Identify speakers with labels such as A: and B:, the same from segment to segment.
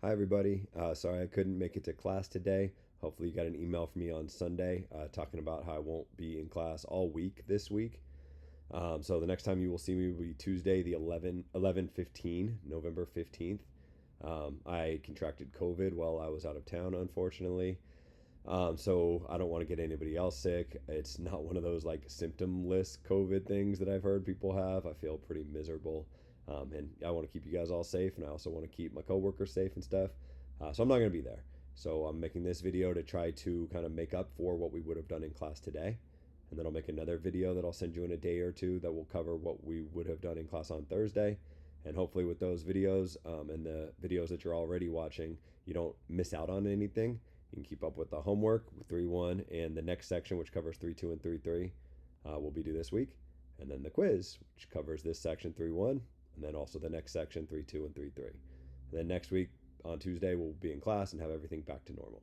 A: Hi, everybody. Sorry I couldn't make it to class today. Hopefully, you got an email from me on Sunday talking about how I won't be in class all week this week. So, the next time you will see me will be Tuesday, the 11/15, November 15th. I contracted COVID while I was out of town, unfortunately. So, I don't want to get anybody else sick. It's not one of those like symptomless COVID things that I've heard people have. I feel pretty miserable. And I want to keep you guys all safe, and I also want to keep my coworkers safe and stuff. So I'm not going to be there. So I'm making this video to try to kind of make up for what we would have done in class today. And then I'll make another video that I'll send you in a day or two that will cover what we would have done in class on Thursday. And hopefully, with those videos and the videos that you're already watching, you don't miss out on anything. You can keep up with the homework with 3-1 and the next section, which covers 3-2 and 3-3, will be due this week. And then the quiz, which covers this section 3-1, and then also the next section 3-2 and 3-3. And then next week on Tuesday, we'll be in class and have everything back to normal.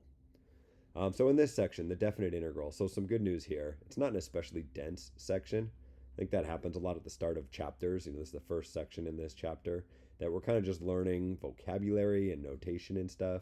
A: So in this section, the definite integral. So some good news here. It's not an especially dense section. I think that happens a lot at the start of chapters. This is the first section in this chapter that we're kind of just learning vocabulary and notation and stuff.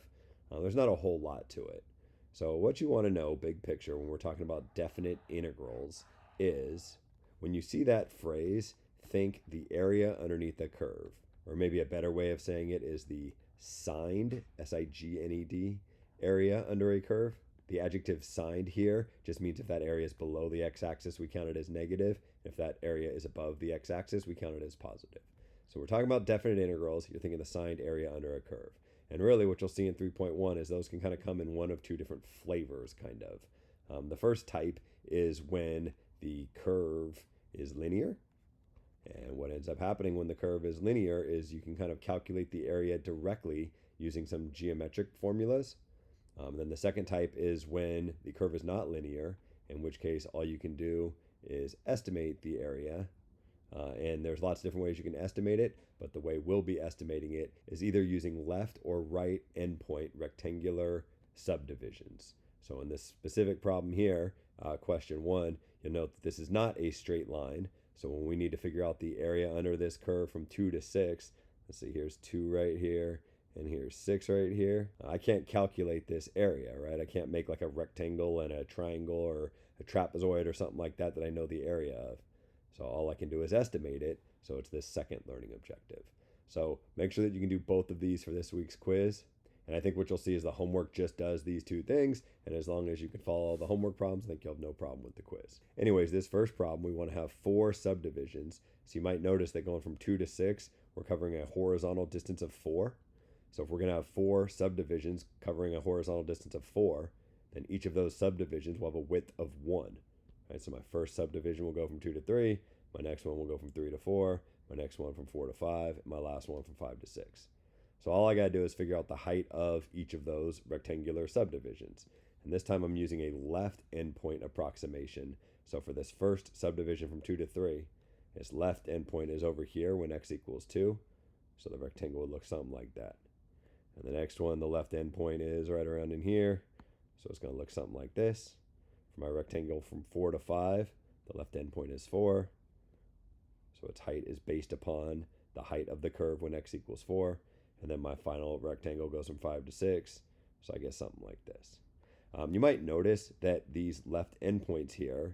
A: There's not a whole lot to it. So what you want to know, big picture, when we're talking about definite integrals is when you see that phrase, think the area underneath the curve. Or maybe a better way of saying it is the signed, S-I-G-N-E-D, area under a curve. The adjective signed here just means if that area is below the x-axis, we count it as negative. If that area is above the x-axis, we count it as positive. So we're talking about definite integrals. You're thinking the signed area under a curve. And really what you'll see in 3.1 is those can kind of come in one of two different flavors, kind of. The first type is when the curve is linear. And what ends up happening when the curve is linear is you can kind of calculate the area directly using some geometric formulas. Then the second type is when the curve is not linear, in which case all you can do is estimate the area. And there's lots of different ways you can estimate it, but the way we'll be estimating it is either using left or right endpoint rectangular subdivisions. So in this specific problem here, question 1, you'll note that this is not a straight line. So when we need to figure out the area under this curve from 2 to 6, let's see, here's 2 right here, and here's 6 right here. I can't calculate this area, right? I can't make like a rectangle and a triangle or a trapezoid or something like that I know the area of. So all I can do is estimate it. So it's this second learning objective. So make sure that you can do both of these for this week's quiz. And I think what you'll see is the homework just does these two things. And as long as you can follow all the homework problems, I think you'll have no problem with the quiz. Anyways, this first problem, we want to have 4 subdivisions. So you might notice that going from 2 to 6, we're covering a horizontal distance of 4. So if we're going to have 4 subdivisions covering a horizontal distance of 4, then each of those subdivisions will have a width of 1. Right, so my first subdivision will go from 2 to 3. My next one will go from 3 to 4. My next one from 4 to 5. And my last one from 5 to 6. So all I got to do is figure out the height of each of those rectangular subdivisions. And this time I'm using a left endpoint approximation. So for this first subdivision from 2 to 3, its left endpoint is over here when x equals 2. So the rectangle would look something like that. And the next one, the left endpoint is right around in here. So it's going to look something like this. For my rectangle from 4 to 5, the left endpoint is 4. So its height is based upon the height of the curve when x equals 4. And then my final rectangle goes from 5 to 6. So I get something like this. You might notice that these left endpoints here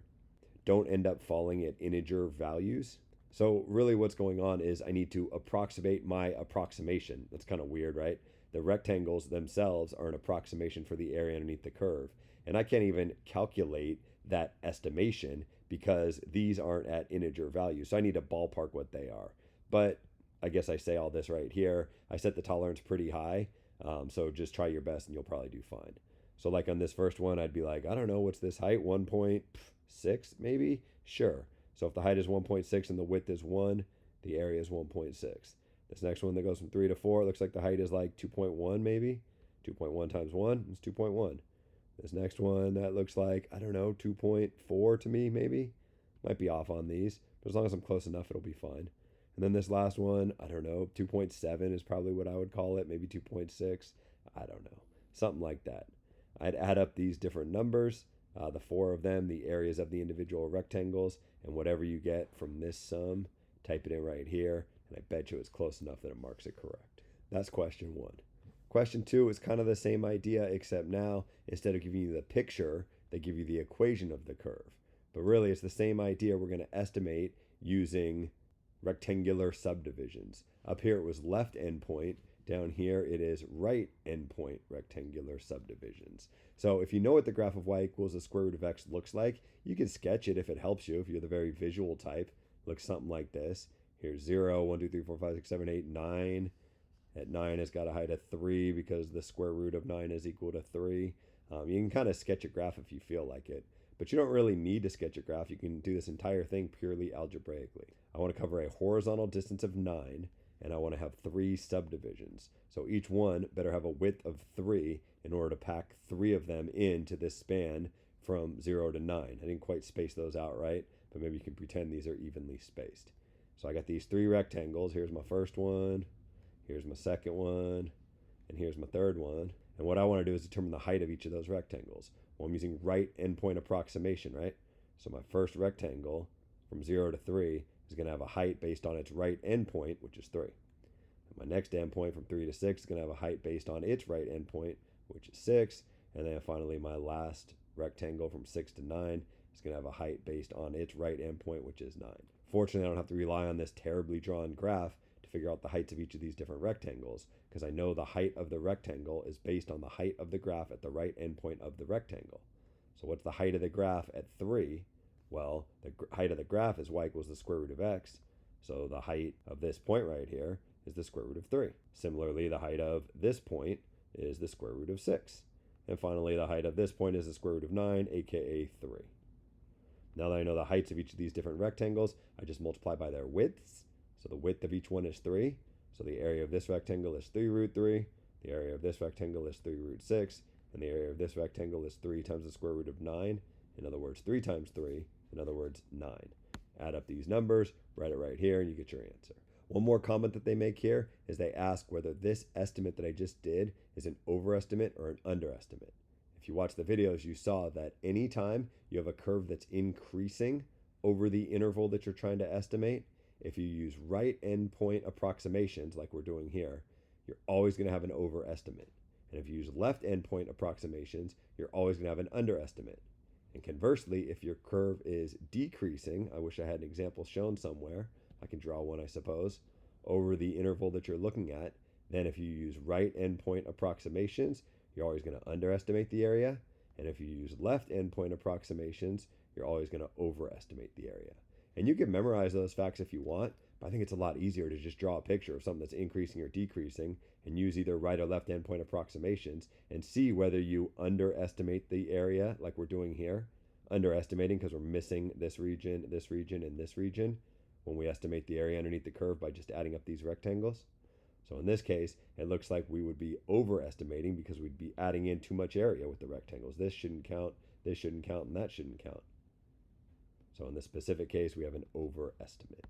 A: don't end up falling at integer values. So really what's going on is I need to approximate my approximation. That's kind of weird, right? The rectangles themselves are an approximation for the area underneath the curve. And I can't even calculate that estimation because these aren't at integer values. So I need to ballpark what they are. But I guess I say all this right here. I set the tolerance pretty high. So just try your best and you'll probably do fine. So like on this first one, I'd be like, I don't know, what's this height? 1.6 maybe? Sure. So if the height is 1.6 and the width is 1, the area is 1.6. This next one that goes from 3 to 4, it looks like the height is like 2.1 maybe. 2.1 times 1 is 2.1. This next one, that looks like, I don't know, 2.4 to me maybe. Might be off on these, but as long as I'm close enough, it'll be fine. And then this last one, I don't know, 2.7 is probably what I would call it, maybe 2.6. I don't know, something like that. I'd add up these different numbers, the 4 of them, the areas of the individual rectangles, and whatever you get from this sum, type it in right here, and I bet you it's close enough that it marks it correct. That's question 1. Question 2 is kind of the same idea, except now instead of giving you the picture, they give you the equation of the curve. But really, it's the same idea. We're going to estimate using rectangular subdivisions. Up here it was left endpoint. Down here it is right endpoint rectangular subdivisions. So if you know what the graph of y equals the square root of x looks like, you can sketch it if it helps you. If you're the very visual type, it looks something like this. Here's 0, 1, 2, 3, 4, 5, 6, 7, 8, 9. At 9, it's got a height of 3 because the square root of 9 is equal to 3. You can kind of sketch a graph if you feel like it, but you don't really need to sketch a graph. You can do this entire thing purely algebraically. I want to cover a horizontal distance of 9, and I want to have 3 subdivisions. So each one better have a width of 3 in order to pack 3 of them into this span from 0 to 9. I didn't quite space those out right, but maybe you can pretend these are evenly spaced. So I got these 3 rectangles. Here's my first one. Here's my second one, and here's my third one. And what I want to do is determine the height of each of those rectangles. Well, I'm using right endpoint approximation, right? So my first rectangle from 0 to 3 is going to have a height based on its right endpoint, which is 3. And my next endpoint from 3 to 6 is going to have a height based on its right endpoint, which is 6. And then finally, my last rectangle from 6 to 9 is going to have a height based on its right endpoint, which is 9. Fortunately, I don't have to rely on this terribly drawn graph to figure out the heights of each of these different rectangles, because I know the height of the rectangle is based on the height of the graph at the right endpoint of the rectangle. So what's the height of the graph at 3? Well, the height of the graph is y equals the square root of x. So the height of this point right here is the square root of 3. Similarly, the height of this point is the square root of 6. And finally, the height of this point is the square root of 9, aka 3. Now that I know the heights of each of these different rectangles, I just multiply by their widths. So the width of each one is 3. So the area of this rectangle is 3 root 3. The area of this rectangle is 3 root 6. And the area of this rectangle is 3 times the square root of 9. In other words, 3 times 3. In other words, 9. Add up these numbers, write it right here, and you get your answer. One more comment that they make here is they ask whether this estimate that I just did is an overestimate or an underestimate. If you watch the videos, you saw that anytime you have a curve that's increasing over the interval that you're trying to estimate, if you use right endpoint approximations like we're doing here, you're always going to have an overestimate. And if you use left endpoint approximations, you're always going to have an underestimate. And conversely, if your curve is decreasing, I wish I had an example shown somewhere, I can draw one I suppose, over the interval that you're looking at, then if you use right endpoint approximations, you're always going to underestimate the area. And if you use left endpoint approximations, you're always going to overestimate the area. And you can memorize those facts if you want, but I think it's a lot easier to just draw a picture of something that's increasing or decreasing and use either right or left endpoint approximations and see whether you underestimate the area like we're doing here. Underestimating because we're missing this region, and this region when we estimate the area underneath the curve by just adding up these rectangles. So in this case, it looks like we would be overestimating because we'd be adding in too much area with the rectangles. This shouldn't count, and that shouldn't count. So in this specific case, we have an overestimate.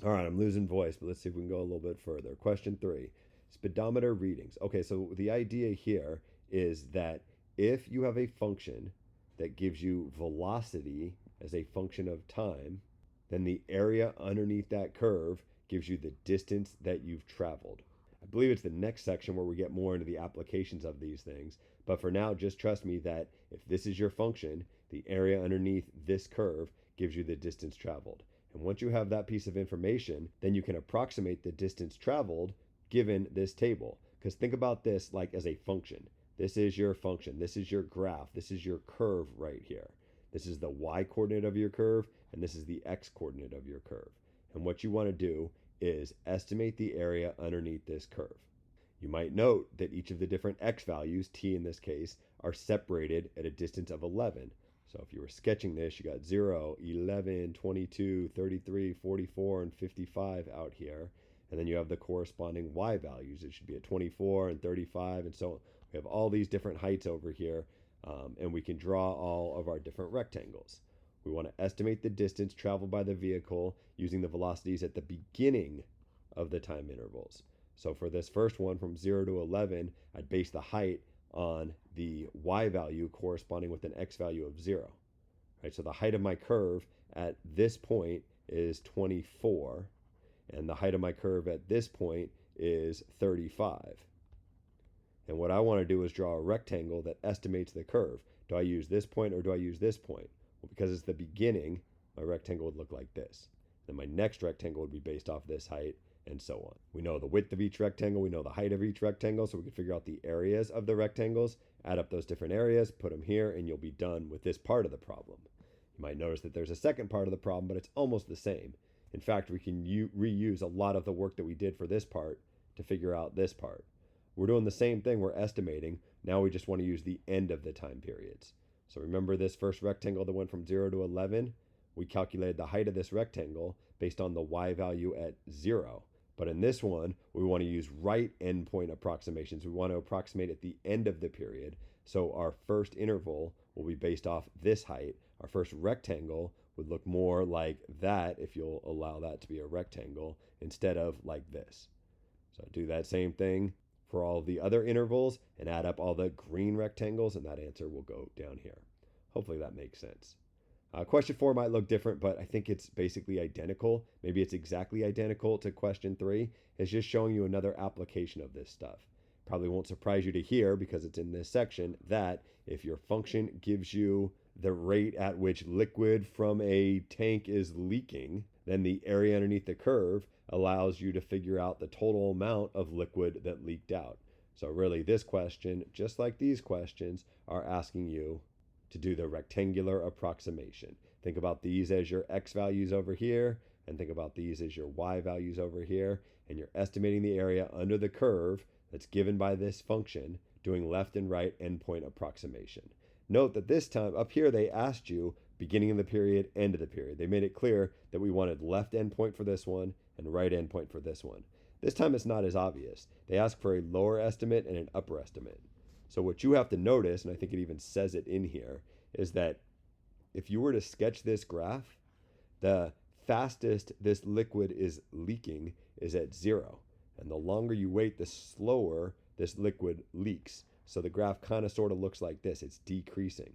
A: All right, I'm losing voice, but let's see if we can go a little bit further. Question 3, speedometer readings. Okay, so the idea here is that if you have a function that gives you velocity as a function of time, then the area underneath that curve gives you the distance that you've traveled. I believe it's the next section where we get more into the applications of these things. But for now, just trust me that if this is your function, the area underneath this curve gives you the distance traveled. And once you have that piece of information, then you can approximate the distance traveled given this table. Because think about this like as a function. This is your function. This is your graph. This is your curve right here. This is the y coordinate of your curve, and this is the x coordinate of your curve. And what you want to do is estimate the area underneath this curve. You might note that each of the different x values, t in this case, are separated at a distance of 11. So if you were sketching this, you got 0, 11, 22, 33, 44, and 55 out here. And then you have the corresponding y values. It should be at 24 and 35 and so on. We have all these different heights over here, and we can draw all of our different rectangles. We want to estimate the distance traveled by the vehicle using the velocities at the beginning of the time intervals. So for this first one from 0 to 11, I'd base the height on the y value corresponding with an x value of 0. Right, so the height of my curve at this point is 24, and the height of my curve at this point is 35. And what I want to do is draw a rectangle that estimates the curve. Do I use this point or do I use this point? Well, because it's the beginning, my rectangle would look like this. Then my next rectangle would be based off this height, and so on. We know the width of each rectangle, we know the height of each rectangle, so we can figure out the areas of the rectangles, add up those different areas, put them here, and you'll be done with this part of the problem. You might notice that there's a second part of the problem, but it's almost the same. In fact, we can reuse a lot of the work that we did for this part to figure out this part. We're doing the same thing, we're estimating. Now we just want to use the end of the time periods. So remember this first rectangle that went from 0 to 11? We calculated the height of this rectangle based on the y value at 0. But in this one, we want to use right endpoint approximations. We want to approximate at the end of the period. So our first interval will be based off this height. Our first rectangle would look more like that, if you'll allow that to be a rectangle, instead of like this. So do that same thing for all the other intervals and add up all the green rectangles, and that answer will go down here. Hopefully that makes sense. Question 4 might look different, but I think it's basically identical. Maybe it's exactly identical to question 3. It's just showing you another application of this stuff. Probably won't surprise you to hear, because it's in this section, that if your function gives you the rate at which liquid from a tank is leaking, then the area underneath the curve allows you to figure out the total amount of liquid that leaked out. So really this question, just like these questions, are asking you to do the rectangular approximation. Think about these as your x values over here, and think about these as your y values over here, and you're estimating the area under the curve that's given by this function, doing left and right endpoint approximation. Note that this time up here they asked you beginning of the period, end of the period. They made it clear that we wanted left endpoint for this one and right endpoint for this one. This time it's not as obvious. They ask for a lower estimate and an upper estimate. So what you have to notice, and I think it even says it in here, is that if you were to sketch this graph, the fastest this liquid is leaking is at 0. And the longer you wait, the slower this liquid leaks. So the graph kind of sort of looks like this. It's decreasing.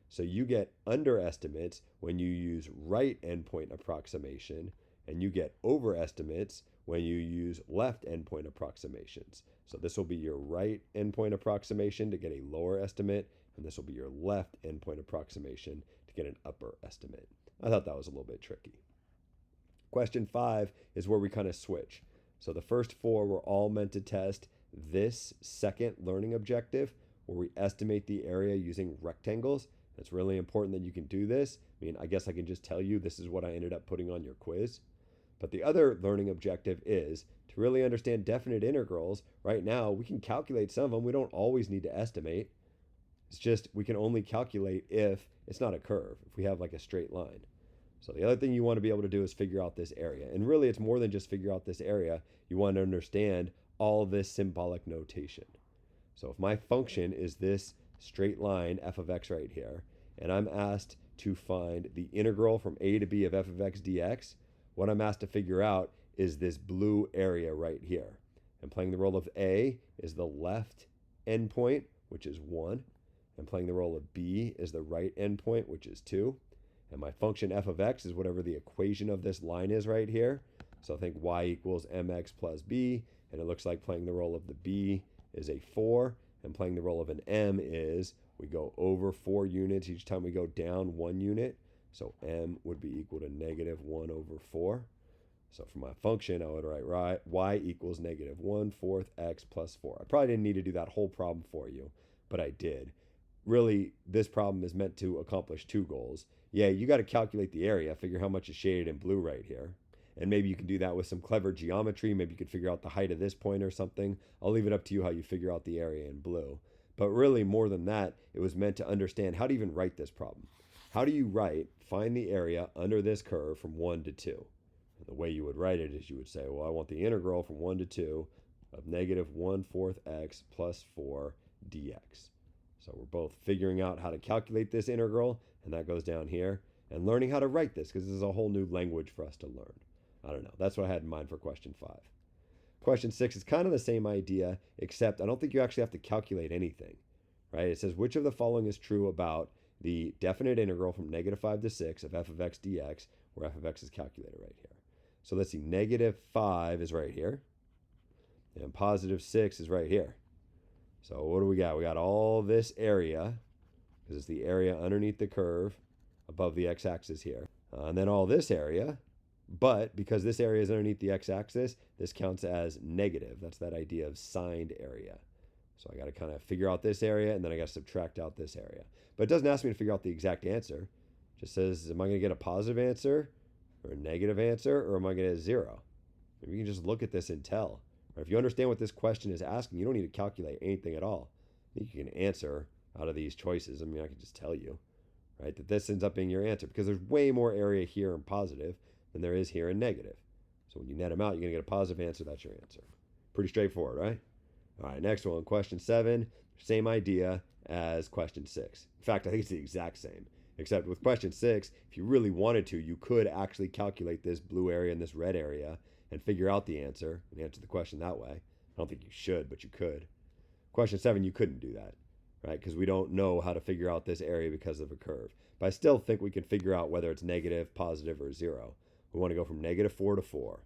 A: So you get underestimates when you use right endpoint approximation, and you get overestimates when you use left endpoint approximations. So this will be your right endpoint approximation to get a lower estimate, and this will be your left endpoint approximation to get an upper estimate. I thought that was a little bit tricky. Question 5 is where we kind of switch. So the first 4 were all meant to test this second learning objective, where we estimate the area using rectangles. It's really important that you can do this. I mean, I guess I can just tell you this is what I ended up putting on your quiz. But the other learning objective is to really understand definite integrals. Right now, we can calculate some of them. We don't always need to estimate. It's just we can only calculate if it's not a curve, if we have like a straight line. So the other thing you want to be able to do is figure out this area. And really, it's more than just figure out this area. You want to understand all this symbolic notation. So if my function is this straight line f of x right here, and I'm asked to find the integral from a to b of f of x dx, what I'm asked to figure out is this blue area right here. And playing the role of a is the left endpoint, which is 1. And playing the role of b is the right endpoint, which is 2. And my function f of x is whatever the equation of this line is right here. So think y equals mx plus b, and it looks like playing the role of the b is a 4, and playing the role of an m is we go over 4 units each time we go down 1 unit. So m would be equal to negative 1 over 4. So for my function, I would write y equals negative 1/4 x plus 4. I probably didn't need to do that whole problem for you, but I did. Really, this problem is meant to accomplish 2 goals. Yeah, you got to calculate the area, figure how much is shaded in blue right here. And maybe you can do that with some clever geometry. Maybe you could figure out the height of this point or something. I'll leave it up to you how you figure out the area in blue. But really, more than that, it was meant to understand how to even write this problem. How do you find the area under this curve from 1 to 2? And the way you would write it is you would say, well, I want the integral from 1 to 2 of negative 1/4 x plus 4 dx. So we're both figuring out how to calculate this integral, and that goes down here, and learning how to write this, because this is a whole new language for us to learn. I don't know. That's what I had in mind for question 5. Question 6 is kind of the same idea, except I don't think you actually have to calculate anything, right? It says, which of the following is true about the definite integral from negative 5 to 6 of f of x dx, where f of x is calculated right here. So let's see, negative 5 is right here, and positive 6 is right here. So what do we got? We got all this area, because it's the area underneath the curve above the x-axis here. And then all this area, but because this area is underneath the x-axis, this counts as negative. That's that idea of signed area. So I got to kind of figure out this area, and then I got to subtract out this area. But it doesn't ask me to figure out the exact answer. It just says, am I going to get a positive answer or a negative answer, or am I going to get 0? Maybe you can just look at this and tell. Or if you understand what this question is asking, you don't need to calculate anything at all. I think you can answer out of these choices. I mean, I can just tell you, right, that this ends up being your answer because there's way more area here in positive than there is here in negative. So when you net them out, you're going to get a positive answer. That's your answer. Pretty straightforward, right? All right, next one, question 7. Same idea as question 6. In fact, I think it's the exact same, except with question 6, if you really wanted to, you could actually calculate this blue area and this red area and figure out the answer and answer the question that way. I don't think you should, but you could. Question 7, you couldn't do that, right? Because we don't know how to figure out this area because of a curve. But I still think we can figure out whether it's negative, positive, or 0. We want to go from -4 to 4.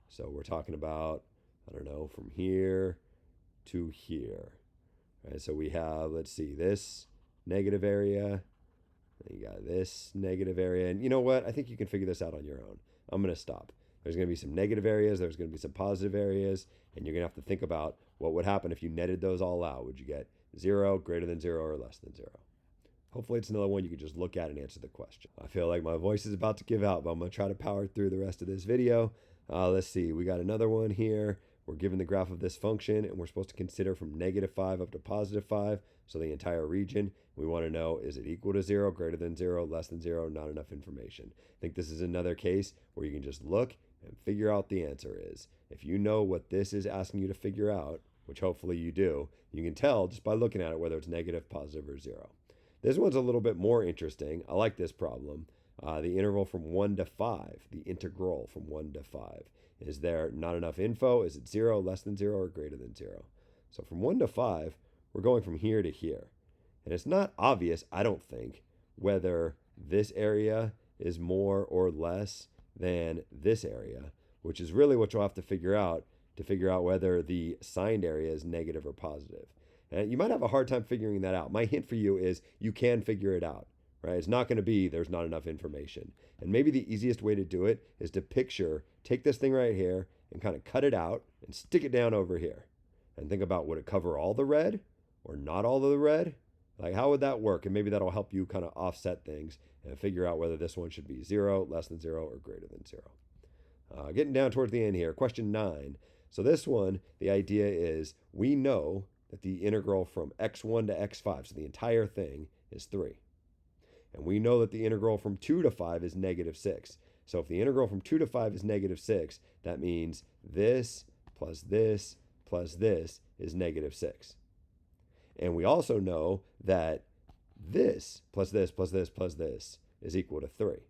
A: So we're talking about, I don't know, from here to here. Right, so we have, let's see, this negative area. And you got this negative area. And you know what? I think you can figure this out on your own. I'm going to stop. There's going to be some negative areas. There's going to be some positive areas. And you're going to have to think about what would happen if you netted those all out. Would you get 0, greater than 0, or less than 0? Hopefully it's another one you can just look at and answer the question. I feel like my voice is about to give out, but I'm going to try to power through the rest of this video. Let's see. We got another one here. We're given the graph of this function, and we're supposed to consider from -5 up to +5, so the entire region. We want to know, is it equal to 0, greater than 0, less than 0, not enough information. I think this is another case where you can just look and figure out the answer is. If you know what this is asking you to figure out, which hopefully you do, you can tell just by looking at it whether it's negative, positive, or 0. This one's a little bit more interesting. I like this problem. The interval from 1 to 5, the integral from 1 to 5. Is there not enough info? Is it 0, less than 0, or greater than 0? So from 1 to 5, we're going from here to here. And it's not obvious, I don't think, whether this area is more or less than this area, which is really what you'll have to figure out whether the signed area is negative or positive. And you might have a hard time figuring that out. My hint for you is you can figure it out, right? It's not going to be there's not enough information. And maybe the easiest way to do it is to take this thing right here and kind of cut it out and stick it down over here. And think about, would it cover all the red or not all of the red? Like, how would that work? And maybe that'll help you kind of offset things and figure out whether this one should be 0, less than 0, or greater than 0. Getting down towards the end here, question 9. So this one, the idea is we know that the integral from x1 to x5, so the entire thing, is 3. And we know that the integral from 2 to 5 is -6. So if the integral from 2 to 5 is -6, that means this plus this plus this is -6. And we also know that this plus this plus this plus this is equal to 3.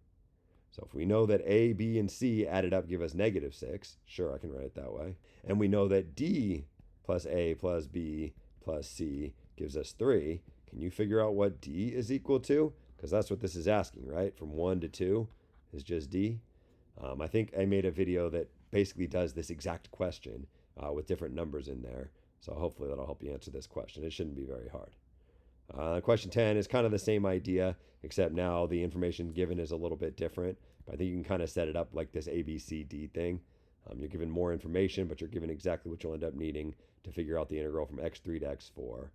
A: So if we know that A, B, and C added up give us -6, sure, I can write it that way. And we know that D plus A plus B plus C gives us 3. Can you figure out what D is equal to? Because that's what this is asking, right? From 1 to 2 is just D. I think I made a video that basically does this exact question with different numbers in there. So hopefully that'll help you answer this question. It shouldn't be very hard. Question 10 is kind of the same idea, except now the information given is a little bit different. But I think you can kind of set it up like this A, B, C, D thing. You're given more information, but you're given exactly what you'll end up needing to figure out the integral from x3 to x4.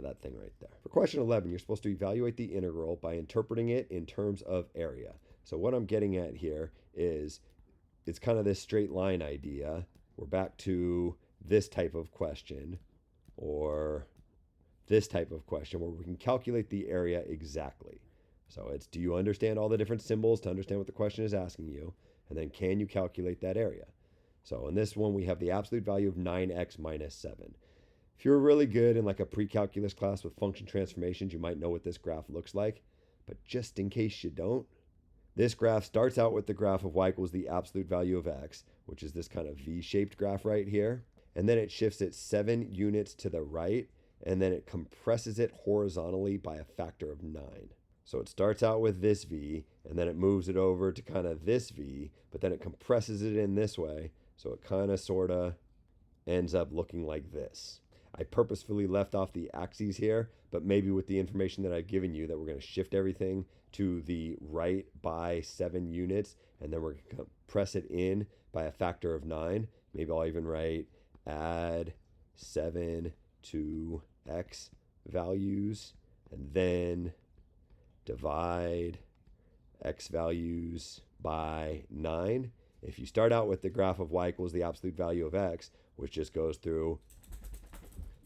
A: That thing right there. For question 11, you're supposed to evaluate the integral by interpreting it in terms of area. So what I'm getting at here is it's kind of this straight line idea. We're back to this type of question, or this type of question where we can calculate the area exactly. So it's, do you understand all the different symbols to understand what the question is asking you? And then can you calculate that area? So in this one, we have the absolute value of 9x minus 7. If you're really good in like a pre-calculus class with function transformations, you might know what this graph looks like. But just in case you don't, this graph starts out with the graph of y equals the absolute value of x, which is this kind of V-shaped graph right here. And then it shifts it 7 units to the right, and then it compresses it horizontally by a factor of 9. So it starts out with this V, and then it moves it over to kind of this V, but then it compresses it in this way. So it kind of sort of ends up looking like this. I purposefully left off the axes here, but maybe with the information that I've given you that we're going to shift everything to the right by 7 units, and then we're going to press it in by a factor of 9. Maybe I'll even write add 7 to x values, and then divide x values by 9. If you start out with the graph of y equals the absolute value of x, which just goes through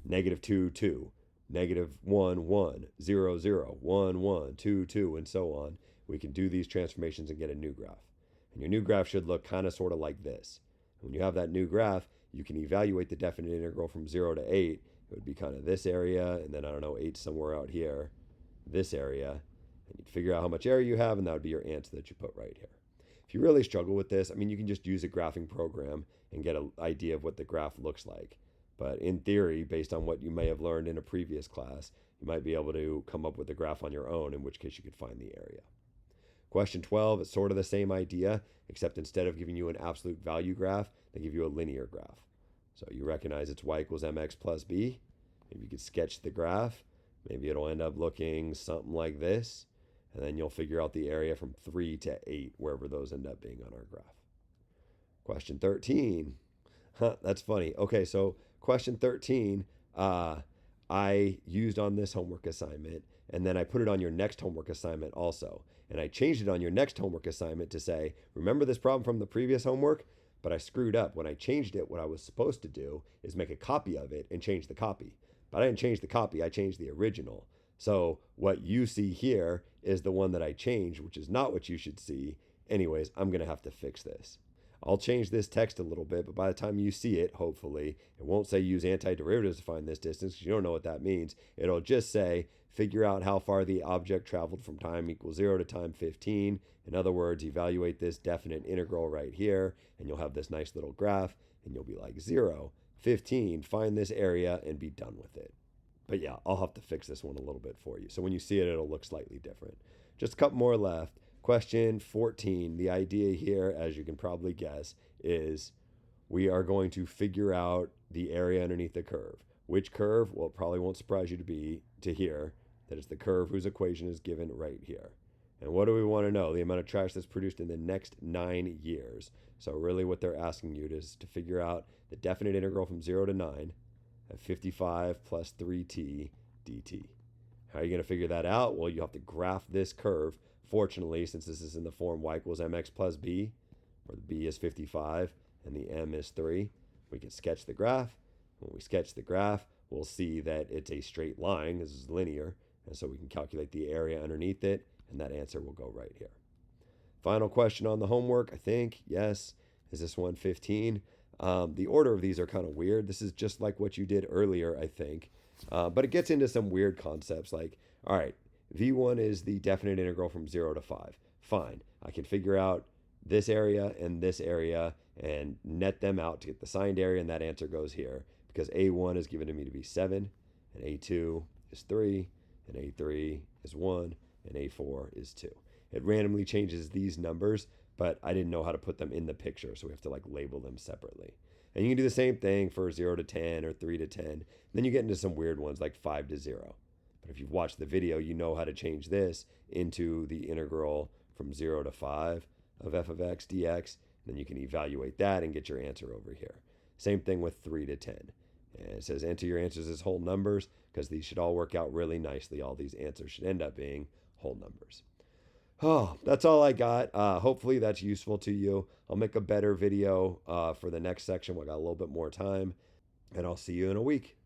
A: -2, 2, -1, 1, 0, 0, 1, 1, 2, 2, and so on, we can do these transformations and get a new graph. And your new graph should look kind of sort of like this. When you have that new graph, you can evaluate the definite integral from 0 to 8. It would be kind of this area, and then, I don't know, 8 somewhere out here, this area. And you'd figure out how much area you have, and that would be your answer that you put right here. If you really struggle with this, I mean, you can just use a graphing program and get an idea of what the graph looks like. But in theory, based on what you may have learned in a previous class, you might be able to come up with a graph on your own, in which case you could find the area. Question 12 is sort of the same idea, except instead of giving you an absolute value graph, they give you a linear graph. So you recognize it's y equals mx plus b. Maybe you could sketch the graph. Maybe it'll end up looking something like this. And then you'll figure out the area from 3 to 8, wherever those end up being on our graph. Question 13. That's funny. Okay, so question 13, I used on this homework assignment, and then I put it on your next homework assignment also. And I changed it on your next homework assignment to say, remember this problem from the previous homework? But I screwed up. When I changed it, what I was supposed to do is make a copy of it and change the copy. But I didn't change the copy, I changed the original. So what you see here is the one that I changed, which is not what you should see. Anyways, I'm going to have to fix this. I'll change this text a little bit, but by the time you see it, hopefully, it won't say use antiderivatives to find this distance, because you don't know what that means. It'll just say figure out how far the object traveled from time equals 0 to time 15. In other words, evaluate this definite integral right here, and you'll have this nice little graph, and you'll be like 0, 15, find this area, and be done with it. But yeah, I'll have to fix this one a little bit for you. So when you see it, it'll look slightly different. Just a couple more left. Question 14. The idea here, as you can probably guess, is we are going to figure out the area underneath the curve. Which curve? Well, it probably won't surprise you to hear that it's the curve whose equation is given right here. And what do we want to know? The amount of trash that's produced in the next 9 years. So really what they're asking you is to figure out the definite integral from 0 to 9 of 55 plus 3t dt. How are you going to figure that out? Well, you have to graph this curve. Fortunately, since this is in the form y equals mx plus b, where the b is 55 and the m is 3, we can sketch the graph. When we sketch the graph, we'll see that it's a straight line. This is linear, and so we can calculate the area underneath it, and that answer will go right here. Final question on the homework, I think. Yes. Is this one 15? The order of these are kind of weird. This is just like what you did earlier, I think. But it gets into some weird concepts like, all right, V1 is the definite integral from 0 to 5. Fine. I can figure out this area and net them out to get the signed area, and that answer goes here because A1 is given to me to be 7, and A2 is 3, and A3 is 1, and A4 is 2. It randomly changes these numbers, but I didn't know how to put them in the picture, so we have to like label them separately. And you can do the same thing for 0 to 10 or 3 to 10. Then you get into some weird ones like 5 to 0. But if you've watched the video, you know how to change this into the integral from 0 to 5 of f of x dx. Then you can evaluate that and get your answer over here. Same thing with 3 to 10. And it says enter your answers as whole numbers because these should all work out really nicely. All these answers should end up being whole numbers. Oh, that's all I got. Hopefully that's useful to you. I'll make a better video for the next section when I got a little bit more time. And I'll see you in a week.